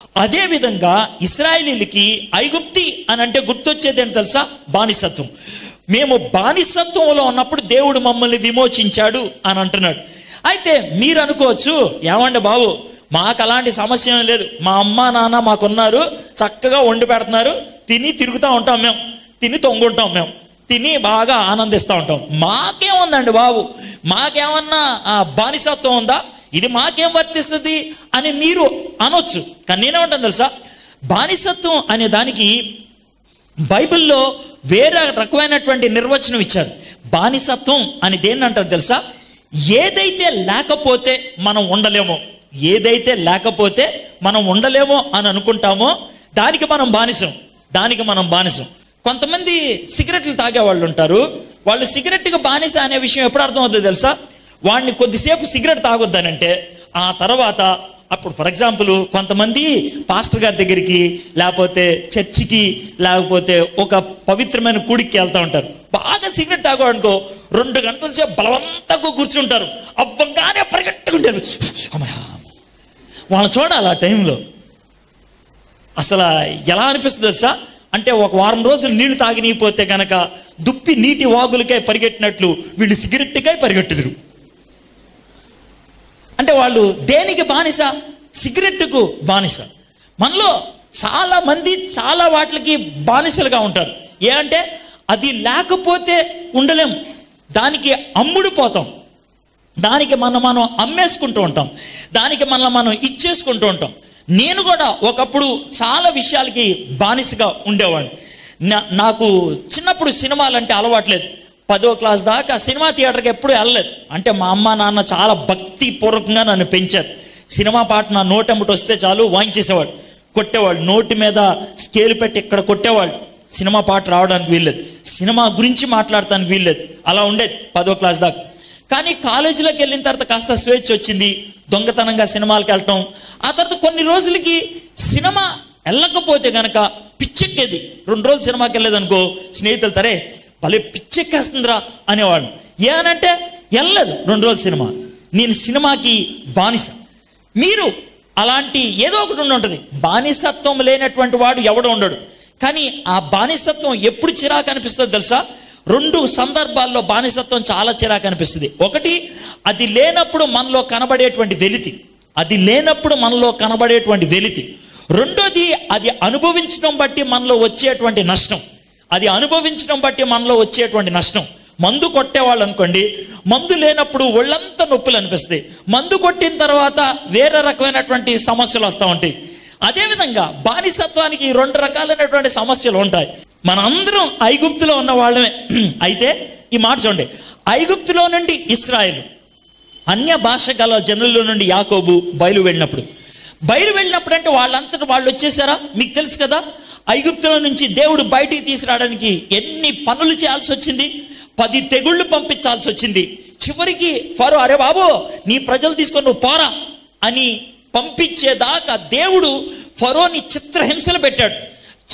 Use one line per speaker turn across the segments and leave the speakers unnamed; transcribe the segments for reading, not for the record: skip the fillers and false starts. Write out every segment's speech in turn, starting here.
అదేవిధంగా ఇశ్రాయేలీలకి ఐగుప్తి అని అంటే గుర్తొచ్చేది ఏంటి తెలుసా? బానిసత్వం. మేము బానిసత్వంలో ఉన్నప్పుడు దేవుడు మమ్మల్ని విమోచించాడు అని అంటున్నాడు. అయితే మీరు అనుకోవచ్చు, ఏమండి బాబు మాకు అలాంటి సమస్య ఏం లేదు, మా అమ్మ నాన్న మాకున్నారు, చక్కగా వండి పెడుతున్నారు, తిని తిరుగుతూ ఉంటాం, మేము తిని తొంగుంటాం, మేము తిని బాగా ఆనందిస్తూ ఉంటాం, మాకేముందండి బాబు, మాకేమన్నా బానిసత్వం ఉందా, ఇది మాకేం వర్తిస్తుంది అని మీరు అనొచ్చు. కానీ నేనేమంటాను తెలుసా, బానిసత్వం అనే దానికి బైబిల్లో వేరే రకమైనటువంటి నిర్వచనం ఇచ్చారు. బానిసత్వం అని దేన్ని అంటారు తెలుసా? ఏదైతే లేకపోతే మనం ఉండలేమో, ఏదైతే లేకపోతే మనం ఉండలేమో అని అనుకుంటామో దానికి మనం బానిసం, దానికి మనం బానిసం. కొంతమంది సిగరెట్లు తాగే వాళ్ళు ఉంటారు, వాళ్ళు సిగరెట్కి బానిస అనే విషయం ఎప్పుడు అర్థమవుతుందో తెలుసా? వాడిని కొద్దిసేపు సిగరెట్ తాగొద్దానంటే ఆ తర్వాత అప్పుడు ఫర్ ఎగ్జాంపుల్ కొంతమంది పాస్టర్ గారి దగ్గరికి లేకపోతే చర్చికి లేకపోతే ఒక పవిత్రమైన కూడికి వెళ్తూ ఉంటారు. బాగా సిగరెట్ తాగోనుకో 2 గంటల సేపు బలవంతంగా కూర్చుంటారు, అవ్వంగానే పరిగెట్టుకుంటారు. అమ్మా వాళ్ళని చూడాలి. ఆ టైంలో అసలు ఎలా అనిపిస్తుంది తెలుసా? అంటే ఒక వారం రోజులు నీళ్లు తాగినీపోతే కనుక దుప్పి నీటి వాగులకై పరిగెట్టినట్లు వీళ్ళు సిగరెట్కై పరిగెట్టుదురు. అంటే వాళ్ళు దేనికి బానిస? సిగరెట్కు బానిస. మనలో చాలా మంది చాలా వాటికి బానిసలుగా ఉంటారు. ఏమంటే అది లేకపోతే ఉండలేం, దానికి అమ్ముడుపోతాం, దానికి మనం అమ్మేసుకుంటూ ఉంటాం, దానికి మనం ఇచ్చేసుకుంటూ ఉంటాం. నేను కూడా ఒకప్పుడు చాలా విషయాలకి బానిసగా ఉండేవాడిని. నాకు చిన్నప్పుడు సినిమాలంటే అలవాట్లేదు. 10వ క్లాస్ దాకా సినిమా థియేటర్కి ఎప్పుడు వెళ్ళలేదు. అంటే మా అమ్మ నాన్న చాలా భక్తిపూర్వకంగా నన్ను పెంచారు. సినిమా పాట నా నోటెంబటి వస్తే చాలు వాయించేసేవాడు, కొట్టేవాళ్ళు, నోటి మీద స్కేల్ పెట్టి ఇక్కడ కొట్టేవాళ్ళు. సినిమా పాట రావడానికి వీల్లేదు, సినిమా గురించి మాట్లాడటానికి వీల్లేదు. అలా ఉండేది 10వ క్లాస్ దాకా. కానీ కాలేజీలోకి వెళ్ళిన తర్వాత కాస్త స్వేచ్ఛ వచ్చింది, దొంగతనంగా సినిమాలకు వెళ్ళటం. ఆ తర్వాత కొన్ని రోజులకి సినిమా వెళ్ళకపోతే కనుక పిచ్చెక్కేది. 2 రోజులు సినిమాకి వెళ్ళలేదనుకో స్నేహితులు తరే భలే పిచ్చెక్కేస్తుందిరా అనేవాళ్ళు. ఏమనంటే వెళ్ళలేదు 2 రోజులు సినిమా. నేను సినిమాకి బానిస. మీరు అలాంటి ఏదో ఒకటి ఉంటుంది. బానిసత్వం లేనటువంటి వాడు ఎవడు ఉండడు. కానీ ఆ బానిసత్వం ఎప్పుడు చిరాకు అనిపిస్తుందో తెలుసా? 2 సందర్భాల్లో బానిసత్వం చాలా చిరాకు అనిపిస్తుంది. ఒకటి, అది లేనప్పుడు మనలో కనబడేటువంటి వెలితి, అది లేనప్పుడు మనలో కనబడేటువంటి వెలితి. రెండోది, అది అనుభవించడం బట్టి మనలో వచ్చేటువంటి నష్టం, అది అనుభవించడం బట్టి మనలో వచ్చేటువంటి నష్టం. మందు కొట్టేవాళ్ళు అనుకోండి, మందు లేనప్పుడు ఒళ్ళంతా నొప్పులు అనిపిస్తాయి, మందు కొట్టిన తర్వాత వేరే రకమైనటువంటి సమస్యలు వస్తూ ఉంటాయి. అదేవిధంగా బానిసత్వానికి 2 రకాలైనటువంటి సమస్యలు ఉంటాయి. మన అందరం ఐగుప్తులో ఉన్న వాళ్ళమే. అయితే ఈ మాట చూడండి, ఐగుప్తులో నుండి ఇశ్రాయేలు, అన్య భాష గల జనుల్లో నుండి యాకోబు బయలు వెళ్ళినప్పుడు అంటే వాళ్ళంతటా వాళ్ళు వచ్చేసారా? మీకు తెలుసు కదా, ఐగుప్తులో నుంచి దేవుడు బయటికి తీసుకురావడానికి ఎన్ని పనులు చేయాల్సి వచ్చింది, 10 తెగుళ్ళు పంపించాల్సి వచ్చింది. చివరికి ఫరో అరే బాబు నీ ప్రజలు తీసుకొని నువ్వు పోరా అని పంపించేదాకా దేవుడు ఫరోని చిత్రహింసలు పెట్టాడు,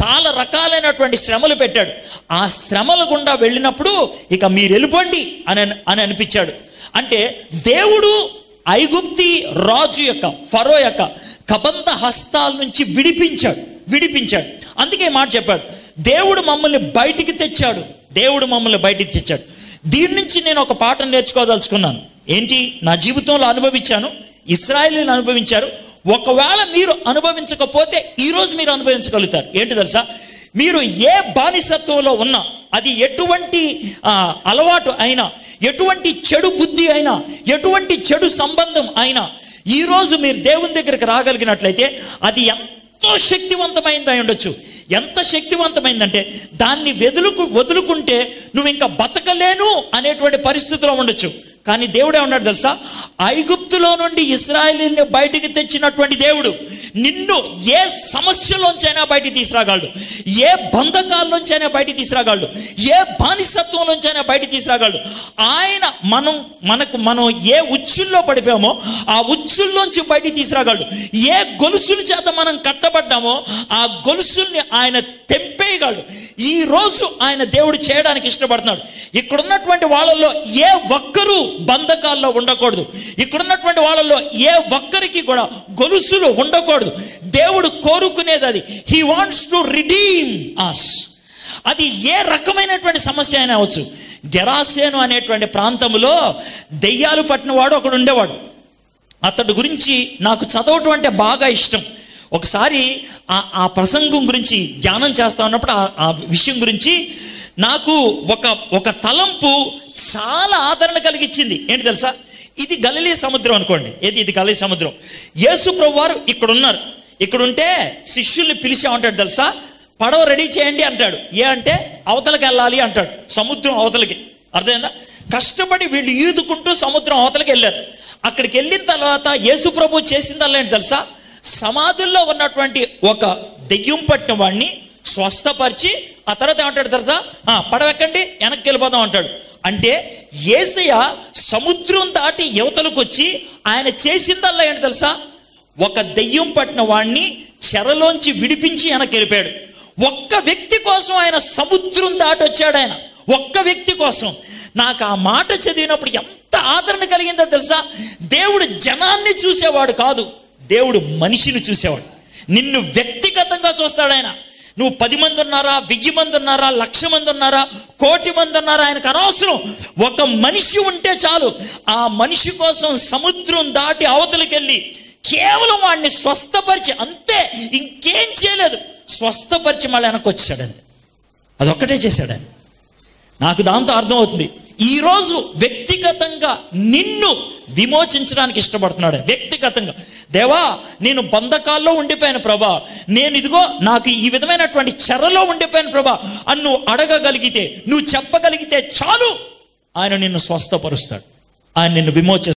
చాలా రకాలైనటువంటి శ్రమలు పెట్టాడు. ఆ శ్రమల గుండా వెళ్ళినప్పుడు ఇక మీరు వెళ్ళిపోండి అని అనిపించాడు. అంటే దేవుడు ఐగుప్తి రాజు యొక్క ఫరో యొక్క కబంధ హస్తాల నుంచి విడిపించాడు. అందుకే మాట చెప్పాడు, దేవుడు మమ్మల్ని బయటికి తెచ్చాడు, దేవుడు మమ్మల్ని బయటికి తెచ్చాడు. దీని నుంచి నేను ఒక పాఠం నేర్చుకోదలుచుకున్నాను. ఏంటి? నా జీవితంలో అనుభవించాను, ఇశ్రాయేలీలు అనుభవించారు. ఒకవేళ మీరు అనుభవించకపోతే ఈరోజు మీరు అనుభవించగలుగుతారు. ఏంటి తెలుసా? మీరు ఏ బానిసత్వంలో ఉన్నా, అది ఎటువంటి అలవాటు అయినా, ఎటువంటి చెడు బుద్ధి అయినా, ఎటువంటి చెడు సంబంధం అయినా, ఈరోజు మీరు దేవుని దగ్గరికి రాగలిగినట్లయితే అది ఎంతో శక్తివంతమైంది అయి ఉండొచ్చు. ఎంత శక్తివంతమైందంటే దాన్ని వదులుకుంటే నువ్వు ఇంకా బతకలేను అనేటువంటి పరిస్థితిలో ఉండొచ్చు. కానీ దేవుడే ఉన్నాడు తెలుసా, ఐగుప్తులో నుండి ఇశ్రాయేలీని బయటికి తెచ్చినటువంటి దేవుడు నిన్ను ఏ సమస్యలోంచైనా బయటికి తీసుకురాగలడు, ఏ బంధకాల్లోంచైనా బయటికి తీసుకురాగలడు, ఏ బానిసత్వంలోంచైనా బయటికి తీసుకురాగలడు. ఆయన మనం ఏ ఉచ్చుల్లో పడిపోయామో ఆ ఉచ్చుల్లోంచి బయటికి తీసుకురాగలడు. ఏ గొలుసుల చేత మనం కట్టబడ్డామో ఆ గొలుసుల్ని ఆయన తెంపేయగలడు. ఈ రోజు ఆయన దేవుడు చేయడానికి ఇష్టపడుతున్నాడు. ఇక్కడున్నటువంటి వాళ్ళల్లో ఏ ఒక్కరూ బంధకాల్లో ఉండకూడదు. ఇక్కడున్నటువంటి ఉన్నటువంటి వాళ్ళలో ఏ ఒక్కరికి కూడా గొలుసులు ఉండకూడదు. దేవుడు కోరుకునేది అది. హీ వాంట్స్ టు రిడీమ్ అస్. అది ఏ రకమైనటువంటి సమస్య అయినా అవచ్చు. గెరాసేను అనేటువంటి ప్రాంతంలో దెయ్యాలు పట్టిన వాడు ఒకడు ఉండేవాడు. అతడి గురించి నాకు చదవటం అంటే బాగా ఇష్టం. ఒకసారి ఆ ప్రసంగం గురించి ధ్యానం చేస్తా ఉన్నప్పుడు ఆ విషయం గురించి నాకు ఒక తలంపు చాలా ఆదరణ కలిగించింది. ఏంటి తెలుసా? ఇది గలిలీ సముద్రం అనుకోండి. ఇది గలిలీ సముద్రం. యేసు ప్రభు వారు ఇక్కడ ఉన్నారు. ఇక్కడ ఉంటే శిష్యుల్ని పిలిచి ఉంటాడు తెలుసా, పడవ రెడీ చేయండి అంటాడు. అంటే అవతలకి వెళ్ళాలి అంటాడు, సముద్రం అవతలకి. అర్థమైందా? కష్టపడి వీళ్ళు ఈదుకుంటూ సముద్రం అవతలకి వెళ్ళారు. అక్కడికి వెళ్ళిన తర్వాత యేసు ప్రభు చేసిందల్లా ఏంటి తెలుసా, సమాధుల్లో ఉన్నటువంటి ఒక దెయ్యం పట్టిన వాడిని స్వస్థపరిచి ఆ తర్వాత ఏమంటాడు తెలుసా, పడవెక్కండి వెనక్కి వెళ్ళిపోదాం అంటాడు. అంటే యేసయ్య సముద్రం దాటి యువతలకు వచ్చి ఆయన చేసిందల్లా ఏంటి తెలుసా, ఒక దెయ్యం పట్టిన వాడిని చెరలోంచి విడిపించి వెనక్కి వెళ్ళిపోయాడు. ఒక్క వ్యక్తి కోసం ఆయన సముద్రం దాటి వచ్చాడు. ఆయన ఒక్క వ్యక్తి కోసం. నాకు ఆ మాట చదివినప్పుడు ఎంత ఆదరణ కలిగిందో తెలుసా. దేవుడు జనాన్ని చూసేవాడు కాదు, దేవుడు మనిషిని చూసేవాడు. నిన్ను వ్యక్తిగతంగా చూస్తాడు ఆయన. నువ్వు 10 మంది ఉన్నారా, 1000 మంది ఉన్నారా, 1,00,000 మంది ఉన్నారా, 1,00,00,000 మంది ఉన్నారా, ఆయనకు అనవసరం. ఒక మనిషి ఉంటే చాలు. ఆ మనిషి కోసం సముద్రం దాటి అవతలికి వెళ్ళి కేవలం వాడిని స్వస్థపరిచి, అంతే, ఇంకేం చేయలేదు, స్వస్థపరిచి మళ్ళీ వెనక్కి వచ్చాడు. అంతే, అదొక్కటే చేశాడు ఆయన. నాకు దాంతో అర్థమవుతుంది, ఈరోజు వ్యక్తిగతంగా నిన్ను విమోచించడానికి ఇష్టపడుతున్నాడు. వ్యక్తిగతంగా, దేవా నేను బంధకాల్లో ఉండిపోయాను ప్రభా, నేను ఇదిగో నాకు ఈ విధమైనటువంటి చెరలో ఉండిపోయాను ప్రభా అని నువ్వు అడగగలిగితే, నువ్వు చెప్పగలిగితే చాలు, ఆయన నిన్ను స్వస్థపరుస్తాడు, ఆయన నిన్ను విమోచిస్తాడు.